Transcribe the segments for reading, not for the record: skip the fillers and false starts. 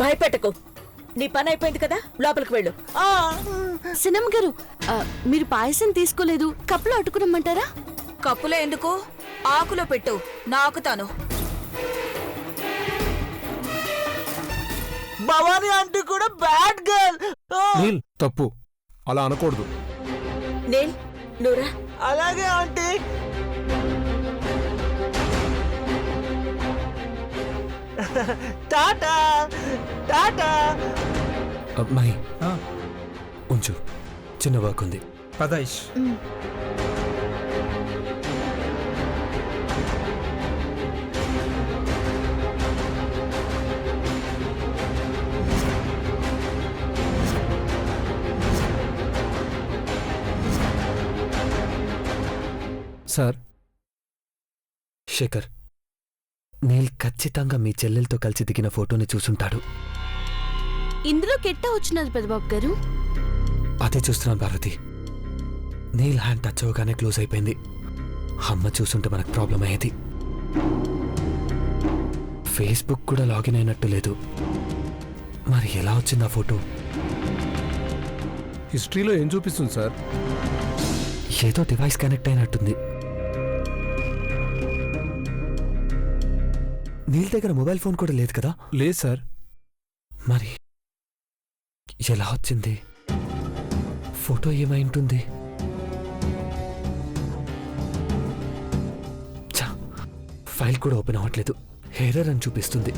భయపెట్టకు. నీ పని అయిపోయింది కదా, లోపలికి వెళ్ళు. సినమ్మ గారు, మీరు పాయసం తీసుకోలేదు, కప్పులో అట్టుకురమ్మంటారా? కప్పులో ఎందుకు, ఆకులో పెట్టు, నాకుతాను. భవానీ ఆంటీ కూడా బ్యాడ్ గర్ల్. నీల్ తప్పు, అలా అనకూడదు. నీల్, నువ్వురా. అలాగే ఆంటీ. టాటా టాటా. అమ్మాయి ఉంచు, చిన్న వర్క్ ఉంది. పదైష్. సార్, శేఖర్, నీల్ ఖచ్చితంగా మీ చెల్లెలతో కలిసి దిగిన ఫోటోని చూసుంటాడు. ఇందులో కెట్ట వచ్చినది పెద్దబాబు గారు? అదే చూస్తున్నాను పార్వతి. నీల్ హ్యాండ్ టచ్ అవగానే క్లోజ్ అయిపోయింది. అమ్మ చూసుంటే మనకు ప్రాబ్లం అయ్యేది. ఫేస్బుక్ కూడా లాగిన్ అయినట్టు లేదు. మరి ఎలా వచ్చింది ఆ ఫోటో? హిస్టరీలో ఏం చూపిస్తుంది సార్? ఏదో డివైస్ కనెక్ట్ అయినట్టుంది. నీల్ దగ్గర మొబైల్ ఫోన్ కూడా లేదు కదా? లేదు సార్. మరి ఎలా వచ్చింది? ఫోటో ఏమై ఉంటుంది? ఛా, ఫైల్ కూడా ఓపెన్ అవ్వట్లేదు. ఎర్రర్ అని చూపిస్తుంది.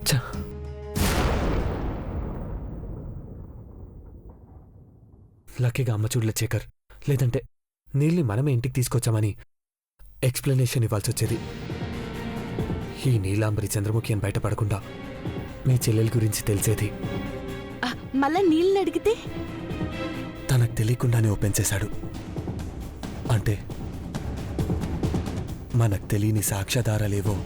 ఛా, లక్కీగా అమ్మ చూడలే శేఖర్. లేదంటే నీల్ని మనమే ఇంటికి తీసుకొచ్చామని ఎక్స్ప్లెనేషన్ ఇవ్వాల్సి వచ్చేది. ఈ నీలాంబరి చంద్రముఖి అని బయటపడకుండా మీ చెల్లెల గురించి తెలిసేది. మళ్ళా నీళ్ళని అడిగితే? తనకు తెలియకుండానే ఓపెన్ చేశాడు. అంటే మనకు తెలియని సాక్ష్యాధారాలేవో